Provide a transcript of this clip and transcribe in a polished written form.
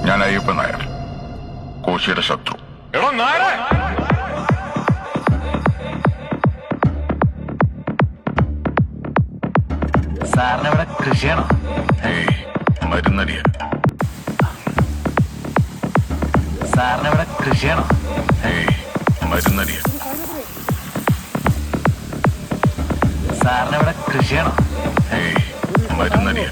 ഞാൻ അയ്യപ്പൻ നായർ, കോശിയുടെ ശത്രു. എടോ നായരെ, സാറിനവിടെ കൃഷിയാണോ? ഏയ്, മരുന്നടിയ. സാറിനവിടെ കൃഷിയാണോ? ഏയ്, മരുന്നടിയ. സാറിനവിടെ കൃഷിയാണോ? ഏയ്, മരുന്നടിയ.